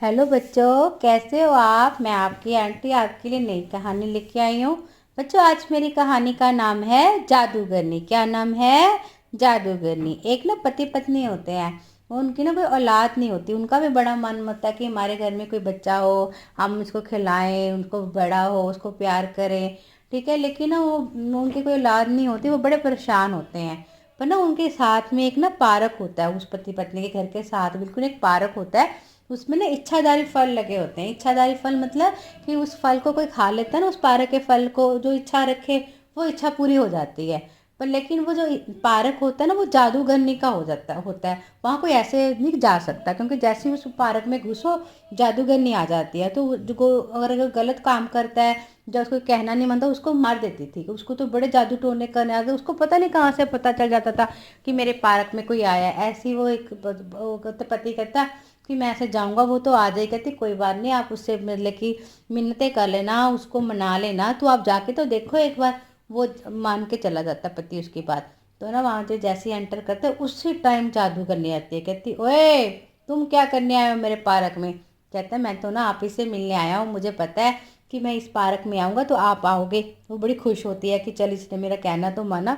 Hello बच्चों, कैसे हो आप। मैं आपकी आंटी आपके लिए नई कहानी लेके आई हूँ। बच्चों, आज मेरी कहानी का नाम है जादूगरनी। क्या नाम है? जादूगरनी। एक ना पति पत्नी होते हैं, उनकी ना कोई औलाद नहीं होती। उनका भी बड़ा मन होता है कि हमारे घर में कोई बच्चा हो, हम उसको खिलाएं, उनको बड़ा हो, उसको प्यार करें। ठीक है, लेकिन ना वो उनकी कोई औलाद नहीं होती। वो बड़े परेशान होते हैं। पर ना उनके साथ में एक ना पार्क होता है। उस पति पत्नी के घर के साथ बिल्कुल एक पार्क होता है। उसमें ना इच्छाधारी फल लगे होते हैं। इच्छाधारी फल मतलब कि उस फल को कोई खा लेता है ना, उस पारक के फल को, जो इच्छा रखे वो इच्छा पूरी हो जाती है। पर लेकिन वो जो पारक होता है ना, वो जादूगरनी का होता है। वहाँ कोई ऐसे नहीं जा सकता, क्योंकि जैसे ही उस पार्क में घुसो जादूगरनी आ जाती है। तो जो अगर गलत काम करता है, जब उसको कहना नहीं मानता, उसको मार देती थी। उसको तो बड़े जादू टोने करने आ गए। उसको पता नहीं कहाँ से पता चल जाता था कि मेरे पार्क में कोई आया है। ऐसी वो एक पति कहता कि मैं ऐसे जाऊंगा, वो तो आ जाएगी। कहती कोई बात नहीं, आप उससे मतलब कि मिन्नतें कर लेना, उसको मना लेना, तो आप जाके तो देखो एक बार। वो मान के चला जाता पति उसकी बात। तो ना वहाँ जो जैसे ही एंटर करते उसी टाइम जादू करने आती है। कहती ओए, तुम क्या करने आए हो मेरे पार्क में। कहता है मैं तो ना आप ही से मिलने आया हूँ, मुझे पता है कि मैं इस पार्क में आऊँगा तो आप आओगे। वो बड़ी खुश होती है कि चल इसने मेरा कहना तो माना,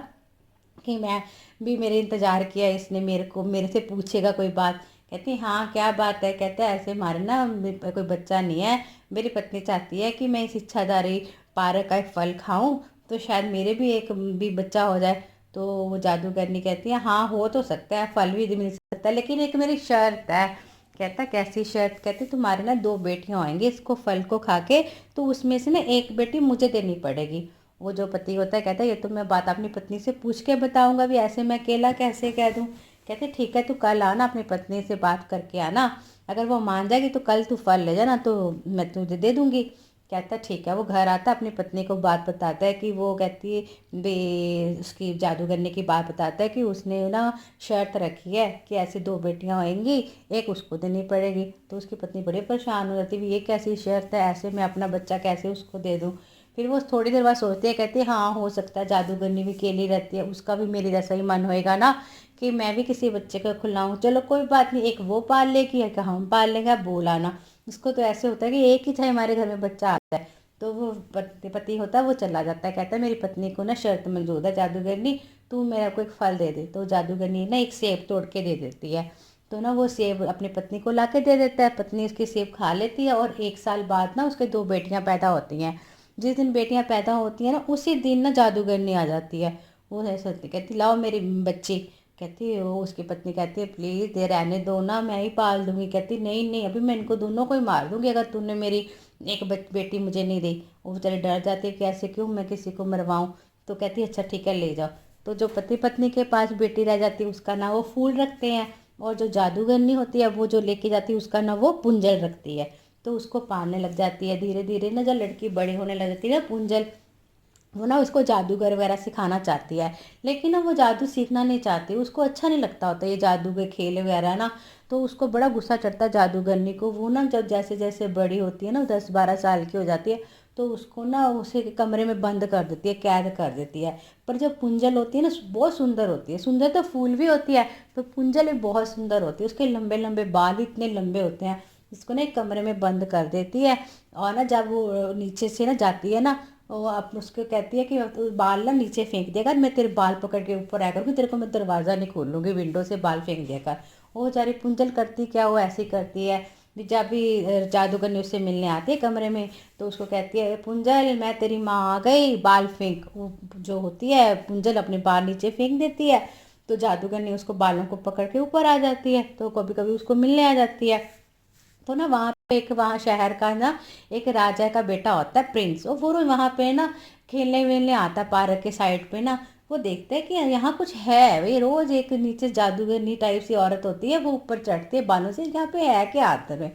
कि मैं भी मेरे इंतज़ार किया इसने, मेरे से पूछेगा कोई बात। कहती हाँ क्या बात है। कहता है ऐसे हमारे ना कोई बच्चा नहीं है, मेरी पत्नी चाहती है कि मैं इस इच्छाधारी पारक का एक फल खाऊं, तो शायद मेरे भी एक भी बच्चा हो जाए। तो वो जादूगरनी कहती है हाँ हो तो सकता है, फल भी मिल सकता है, लेकिन एक मेरी शर्त है। कहता कैसी शर्त। कहती तुम्हारे ना दो बेटियां होंगी इसको फल को खा के, तो उसमें से ना एक बेटी मुझे देनी पड़ेगी। वो जो पति होता है कहता है ये तो मैं बात अपनी पत्नी से पूछ के बताऊंगा, भी ऐसे मैं अकेला कैसे कह दूं। कहते ठीक है, तू कल आना, अपनी पत्नी से बात करके आना। अगर वो मान जाएगी तो कल तू फल ले जाना, तो मैं तुझे दे दूंगी। कहता ठीक है। वो घर आता अपनी पत्नी को बात बताता है कि वो कहती है बे उसकी जादूगरनी की बात बताता है कि उसने ना शर्त रखी है कि ऐसी दो बेटियां होंगी, एक उसको देनी पड़ेगी। तो उसकी पत्नी बड़ी परेशान हो जाती है, ये कैसी शर्त है, ऐसे मैं अपना बच्चा कैसे उसको दे दूँ। फिर वो थोड़ी देर बाद सोचती है, कहती है हाँ हो सकता है जादूगरनी भी अकेली रहती है, उसका भी मेरी जैसा ही मन होएगा ना कि मैं भी किसी बच्चे को खिलाऊं। चलो कोई बात नहीं, एक वो पाल लेगी एक हम पाल लेंगे, आप बोलाना। उसको तो ऐसे होता है कि एक ही चाहे हमारे घर में बच्चा आता है। तो वो पति होता है वो चला जाता है। कहता है मेरी पत्नी को ना शर्त मंजूर है जादूगरनी, तू मेरे को एक फल दे दे। तो जादूगरनी ना एक सेब तोड़ के दे देती है। तो ना वो सेब अपनी पत्नी को ला के दे देता है। पत्नी उसकी सेब खा लेती है, और एक साल बाद ना उसके दो बेटियां पैदा होती हैं। जिस दिन बेटियां पैदा होती हैं ना, उसी दिन ना जादूगरनी आ जाती है। वो ऐसे होती कहती लाओ मेरी बच्ची। कहती वो उसकी पत्नी कहती है प्लीज़ दे रहने दो ना, मैं ही पाल दूंगी। कहती नहीं नहीं, अभी मैं इनको दोनों को ही मार दूंगी अगर तूने मेरी एक बेटी मुझे नहीं दी। वो बेचारे डर जाते हैं कि ऐसे क्यों मैं किसी को मरवाऊँ। तो कहती अच्छा ठीक है ले जाओ। तो जो पति पत्नी के पास बेटी रह जाती है उसका नाम वो फूल रखते हैं, और जो जादूगरनी होती है वो जो लेके जाती है उसका नाम वो पुंजल रखती है। तो उसको पालने लग जाती है। धीरे धीरे ना जब लड़की बड़ी होने लग जाती है ना पुंजल, वो ना उसको जादूगर वगैरह सिखाना चाहती है। लेकिन ना वो जादू सीखना नहीं चाहती, उसको अच्छा नहीं लगता होता ये जादू के खेल वगैरह ना। तो उसको बड़ा गुस्सा चढ़ता है जादूगरनी को। वो ना जब जैसे जैसे बड़ी होती है ना, 10-12 साल की हो जाती है, तो उसको ना उसे कमरे में बंद कर देती है, कैद कर देती है। पर जब पुंजल होती है ना बहुत सुंदर होती है, सुंदर तो फूल भी होती है, तो पुंजल भी बहुत सुंदर होती है। उसके लंबे लंबे बाल इतने लंबे होते हैं। इसको ना एक कमरे में बंद कर देती है। और ना जब वो नीचे से ना जाती है ना, वो आप उसको कहती है कि तू बाल ना नीचे फेंक दिया कर, मैं तेरे बाल पकड़ के ऊपर आया करूँगी, तेरे को मैं दरवाज़ा नहीं खोलूँगी, विंडो से बाल फेंक दिया कर। वो बेचारी पुंजल करती क्या, वो ऐसी करती है। जब भी जादूगर उससे मिलने आती है कमरे में, तो उसको कहती है पुंजल मैं तेरी माँ आ गई, बाल फेंक। वो जो होती है पुंजल अपने बाल नीचे फेंक देती है। तो जादूगर ने उसको बालों को पकड़ के ऊपर आ जाती है, तो कभी कभी उसको मिलने आ जाती है। तो ना वहाँ पे एक वहाँ शहर का ना एक राजा का बेटा होता है प्रिंस। वो वहाँ पे ना खेलने वेलने आता है पार्क के साइड पे ना। वो देखते हैं कि यहाँ कुछ है भाई, रोज एक नीचे जादूगरनी टाइप सी औरत होती है, वो ऊपर चढ़ती है बालों से, यहाँ पे है क्या आते में।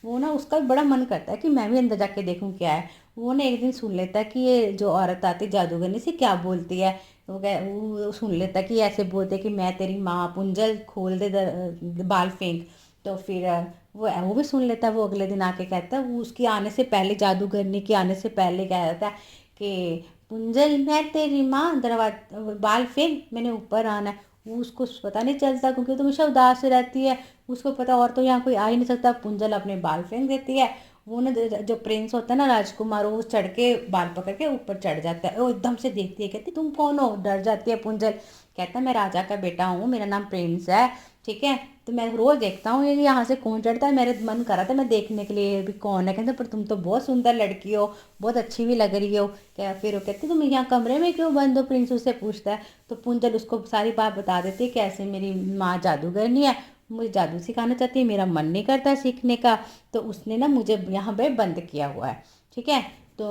वो ना उसका भी बड़ा मन करता है कि मैं भी अंदर जाके देखूं क्या है। वो ना एक दिन सुन लेता है कि ये जो औरत आती है जादूगरनी से क्या बोलती है। वो सुन लेता है कि ऐसे बोलते कि मैं तेरी माँ, पुंजल खोल दे बाल फेंक। तो फिर वो भी सुन लेता है। वो अगले दिन आके कहता है, वो उसकी आने से पहले, जादूगरनी के आने से पहले कह देता है कि पुंजल मैं तेरी माँ, दरवाजा बाल फेंक, मैंने ऊपर आना है। वो उसको पता नहीं चलता क्योंकि वो तो हमेशा उदास रहती है। उसको पता और तो यहाँ कोई आ ही नहीं सकता। पुंजल अपने बाल फेंक देती है। वो ना जो प्रिंस होता है ना राजकुमार, वो चढ़ के बाल पकड़ के ऊपर चढ़ जाता है। वो एकदम से देखती है, कहती तुम कौन हो, डर जाती है पुंजल। कहता है मैं राजा का बेटा हूँ, मेरा नाम प्रिंस है, ठीक है। तो मैं रोज देखता हूँ ये यहाँ से कौन चढ़ता है, मेरे मन करा था मैं देखने के लिए भी कौन है। कहते पर तुम तो बहुत सुंदर लड़की हो, बहुत अच्छी भी लग रही हो। क्या फिर वो कहती तुम यहाँ कमरे में क्यों बंद हो, प्रिंस उससे पूछता है। तो पुंजल उसको सारी बात बता देती है, कैसे मेरी माँ जादूगरनी है, मुझे जादू सिखाना चाहती है, मेरा मन नहीं करता सीखने का, तो उसने ना मुझे यहाँ पे बंद किया हुआ है, ठीक है। तो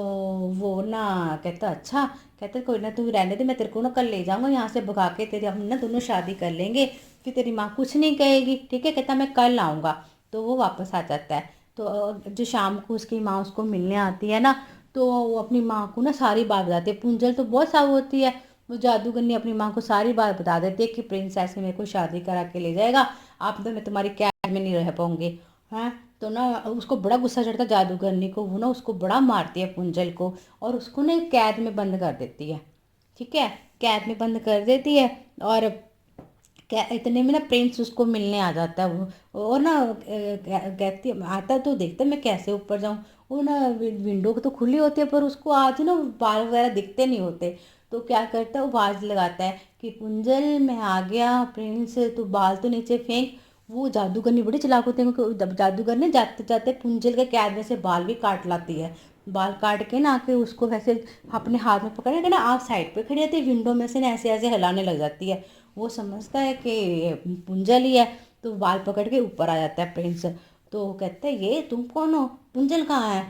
वो ना कहता अच्छा, कहते कोई ना तू रहने दे, मैं तेरे को ना कल ले जाऊंगा यहाँ से भगा के, तेरे हम ना दोनों शादी कर लेंगे, फिर तेरी माँ कुछ नहीं कहेगी, ठीक है। कहता मैं कल आऊँगा। तो वो वापस आ जाता है। तो जो शाम को उसकी माँ उसको मिलने आती है ना, तो वो अपनी माँ को ना सारी बात बताती है। पुंजल तो बहुत साव होती है, वो जादूगरनी अपनी माँ को सारी बात बता देती है कि प्रिंसेस ने मेरे को शादी करा के ले जाएगा, आप तो मैं तुम्हारी कैद में नहीं रह पाऊंगी। हाँ, तो ना उसको बड़ा गुस्सा चढ़ता जादूगरनी को। वो ना उसको बड़ा मारती है पुंजल को, और उसको ना एक कैद में बंद कर देती है, ठीक है। कैद में बंद कर देती है। और क्या इतने में ना प्रिंस उसको मिलने आ जाता है। वो और ना कहती आता तो देखता है मैं कैसे ऊपर जाऊं। वो ना विंडो तो खुली होती है, पर उसको आज ना बाल वगैरह दिखते नहीं होते। तो क्या करता है, वो आवाज लगाता है कि पुंजल मैं आ गया, प्रिंस तू बाल तो नीचे फेंक। वो जादूगरनी बड़ी चालाक होती है, क्योंकि जादूगर ने जाते जाते पुंजल के कैद में से बाल भी काट लाती है। बाल काट के ना के उसको वैसे अपने हाथ में पकड़ के ना आप साइड पे खड़ी रहती है, विंडो में से ना ऐसे ऐसे हिलाने लग जाती है। वो समझता है कि ये पुंजल ही है, तो बाल पकड़ के ऊपर आ जाता है प्रिंस। तो कहते हैं ये तुम कौन हो, पुंजल कहाँ है,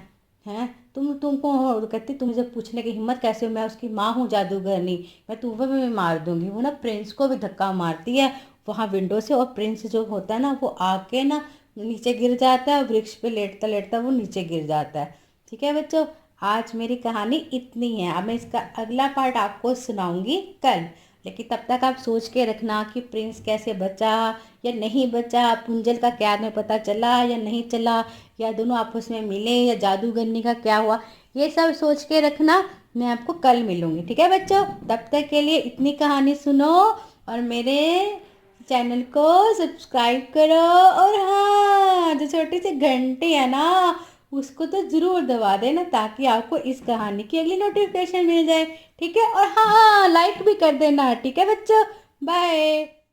हैं तुम कौन हो। तो कहती तुम मुझे पूछने की हिम्मत कैसे हो, मैं उसकी माँ हूँ जादूगरनी, मैं तुम्हें भी मार दूंगी। वो ना प्रिंस को भी धक्का मारती है वहाँ विंडो से, और प्रिंस जो होता है ना वो आके ना नीचे गिर जाता है, और वृक्ष पे लेटता लेटता वो नीचे गिर जाता है। ठीक है बच्चों, आज मेरी कहानी इतनी है। अब मैं इसका अगला पार्ट आपको सुनाऊंगी कल। लेकिन तब तक आप सोच के रखना कि प्रिंस कैसे बचा या नहीं बचा, पुंजल का क्या में पता चला या नहीं चला, या दोनों आपस में मिले, या जादूगरनी का क्या हुआ, ये सब सोच के रखना। मैं आपको कल मिलूंगी, ठीक है बच्चों। तब तक के लिए इतनी कहानी सुनो, और मेरे चैनल को सब्सक्राइब करो, और हाँ जो छोटी सी घंटी है ना उसको तो ज़रूर दबा देना, ताकि आपको इस कहानी की अगली नोटिफिकेशन मिल जाए, ठीक है। और हाँ लाइक भी कर देना, ठीक है बच्चों। बाय।